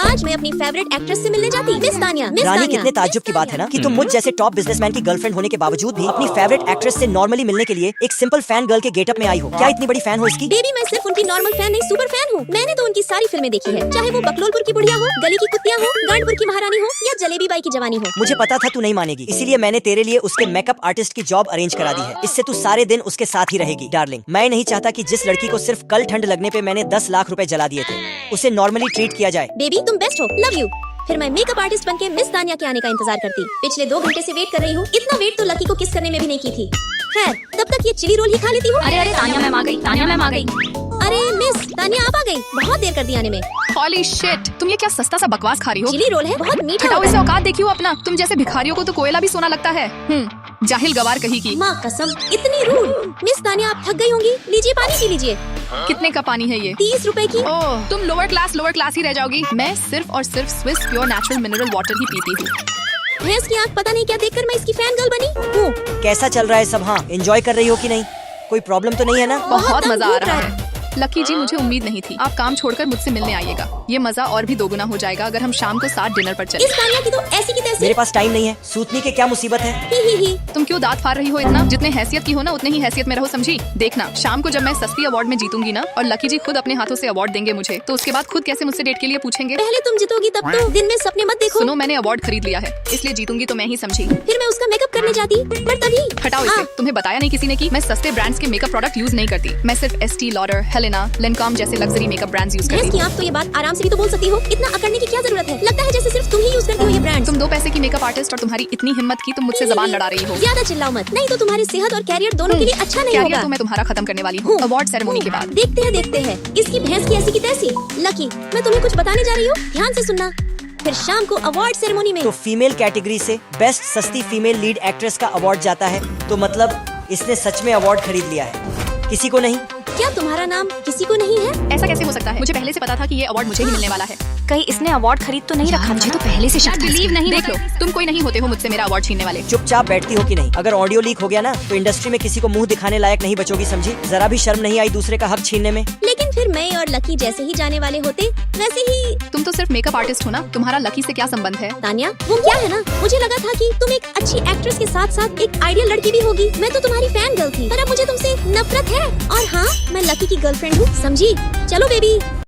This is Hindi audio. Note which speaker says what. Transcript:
Speaker 1: आज मैं अपनी फेवरेट एक्ट्रेस से मिलने जाती। मिस तानिया।
Speaker 2: रानी, कितने ताज्जुब की बात है ना कि तुम मुझ जैसे टॉप बिजनेसमैन की गर्लफ्रेंड होने के बावजूद भी अपनी फेवरेट एक्ट्रेस से नॉर्मली मिलने के लिए एक सिंपल फैन गर्ल के गेटअप में आई हो। क्या इतनी बड़ी फैन हो इसकी?
Speaker 1: बेबी, मैं सिर्फ उनकी नॉर्मल फैन नहीं, सुपर फैन हूँ। मैंने तो उनकी सारी फिल्में देखी है, चाहे वो बकलोलपुर की बुढ़िया हो, गली की कुत्तियाँ हो, गांडपुर की महारानी हो या जलेबी बाई की जवानी हो।
Speaker 2: मुझे पता था तू नहीं मानेगी, इसीलिए मैंने तेरे लिए उसके मेकअप आर्टिस्ट की जॉब अरेंज करा दी है। इससे तू सारे दिन उसके साथ ही रहेगी। डार्लिंग, मैं नहीं चाहता कि जिस लड़की को सिर्फ कल ठंड लगने पे मैंने 10 लाख रुपए जला दिए थे, उसे नॉर्मली ट्रीट किया जाए।
Speaker 1: बेबी, तुम बेस्ट हो, लव यू। फिर मैं मेकअप आर्टिस्ट बनके मिस तानिया के आने का इंतजार करती। पिछले 2 घंटे से वेट कर रही हूँ। इतना वेट तो लकी को किस करने में भी नहीं की थी। खैर, तब तक ये चिली रोल ही खा लेती हूँ।
Speaker 3: अरे तानिया मैम आ गई, तानिया मैम आ गई।
Speaker 1: अरे मिस तानिया, आप आ गई। बहुत देर कर दी आने में।
Speaker 3: हॉली शिट, तुम ये क्या सस्ता सा बकवास खा रही हो?
Speaker 1: चिली रोल है, बहुत मीठा
Speaker 3: हटाओ
Speaker 1: होता
Speaker 3: इसे,
Speaker 1: है।
Speaker 3: औकात देखियो अपना। तुम जैसे भिखारियों को तो कोयला भी सोना लगता है। जाहिल गवार कही की।
Speaker 1: माँ कसम, इतनी रूड। मिस तानिया, आप थक गई होंगी, लीजिए पानी पी लीजिए।
Speaker 3: कितने का पानी है ये?
Speaker 1: 30 रुपए की।
Speaker 3: ओह, तुम लोअर क्लास ही रह जाओगी। मैं सिर्फ और सिर्फ Swiss pure natural mineral water ही पीती हूँ।
Speaker 1: भैंस की आँख पता नहीं क्या देखकर मैं इसकी फैन गर्ल बनी हूँ।
Speaker 2: कैसा चल रहा है सब? हाँ, एंजॉय कर रही हो कि नहीं? कोई प्रॉब्लम तो नहीं है ना?
Speaker 3: बहुत
Speaker 1: दम
Speaker 3: मजा आ
Speaker 1: घूट
Speaker 3: रहा है। लकी जी, मुझे उम्मीद नहीं थी। आप काम छोड़कर मुझसे मिलने आइएगा। ये मजा और भी दोगुना हो जाएगा अगर हम शाम को साथ डिनर पर चले।
Speaker 1: इस तानिया की तो ऐसी की तैसी।
Speaker 2: मेरे पास टाइम नहीं है, सूतनी के क्या मुसीबत है?
Speaker 1: ही।
Speaker 3: तुम क्यों दांत फाड़ रही हो इतना? जितने हैसियत की हो ना, उतने ही हैसियत में रहो, समझी? देखना, शाम को जब मैं सस्ती अवार्ड में जीतूंगी ना और लकी जी खुद अपने हाथों से अवार्ड देंगे मुझे, तो उसके बाद खुद कैसे मुझसे डेट के लिए पूछेंगे?
Speaker 1: पहले तुम जीतोगी तब तो। दिन में सपने मत देखो।
Speaker 3: सुनो, मैंने अवार्ड खरीद लिया है, इसलिए जीतूंगी तो मैं ही, समझी?
Speaker 1: फिर मैं उसका मेकअप करने जाती, पर तभी।
Speaker 3: हटाओ इसे। तुम्हें बताया नहीं किसी ने कि मैं सस्ते ब्रांड्स के मेकअप प्रोडक्ट यूज नहीं करती। मैं सिर्फ एस्टी लॉडर, हेलेना, लेनकॉम जैसे लग्जरी मेकअप ब्रांड्स यूज करती
Speaker 1: भैंस की आँख तो ये बात आराम से भी तो बोल सकती हो। इतना अकड़ने की क्या जरूरत है? लगता है जैसे सिर्फ तुम ही यूज करती हो ये ब्रांड।
Speaker 3: तुम 2 पैसे की मेकअप आर्टिस्ट और तुम्हारी इतनी हिम्मत की तुम मुझसे जबान लड़ा रही हो।
Speaker 1: ज्यादा चिल्लाओ मत, नहीं तो तुम्हारी सेहत और कैरियर दोनों के लिए अच्छा नहीं
Speaker 3: कैरियर
Speaker 1: होगा।
Speaker 3: तो मैं तुम्हारा खत्म करने वाली हूँ अवार्ड सेरेमनी के बाद।
Speaker 1: देखते हैं इसकी भैंस की ऐसी की तैसी। लकी, मैं तुम्हें कुछ बताने जा रही हूँ, ध्यान से सुनना। फिर शाम को अवार्ड सेरेमनी में
Speaker 2: तो फीमेल कैटेगरी से बेस्ट सस्ती फीमेल लीड एक्ट्रेस का अवार्ड जाता है, तो मतलब इसने सच में अवार्ड खरीद लिया है। किसी को नहीं?
Speaker 1: क्या तुम्हारा नाम किसी को नहीं है?
Speaker 3: ऐसा कैसे हो सकता है? मुझे पहले से पता था कि ये अवार्ड मुझे ही मिलने वाला है।
Speaker 4: कहीं इसने अवार्ड खरीद तो नहीं रखा था? मुझे तो पहले से शक था।
Speaker 3: बिलीव नहीं। देख लो, तुम कोई नहीं होते हो मुझसे मेरा अवार्ड छीनने वाले।
Speaker 2: चुपचाप बैठती हो कि नहीं? अगर ऑडियो लीक हो गया ना तो इंडस्ट्री में किसी को मुंह दिखाने लायक नहीं बचोगी, समझी? जरा भी शर्म नहीं आई दूसरे का हक छीनने में?
Speaker 1: लेकिन फिर मैं और लकी जैसे ही जाने वाले होते वैसे ही।
Speaker 3: तुम तो सिर्फ मेकअप आर्टिस्ट हो ना, तुम्हारा लकी से क्या संबंध है?
Speaker 1: तानिया, वो क्या है ना, मुझे लगा था कि तुम एक अच्छी एक्ट्रेस के साथ साथ एक आइडियल लड़की भी होगी। मैं तो तुम्हारी फैन गर्ल थी, पर अब मुझे तुमसे नफरत है। और हाँ, मैं लकी की गर्लफ्रेंड हूँ, समझी? चलो बेबी।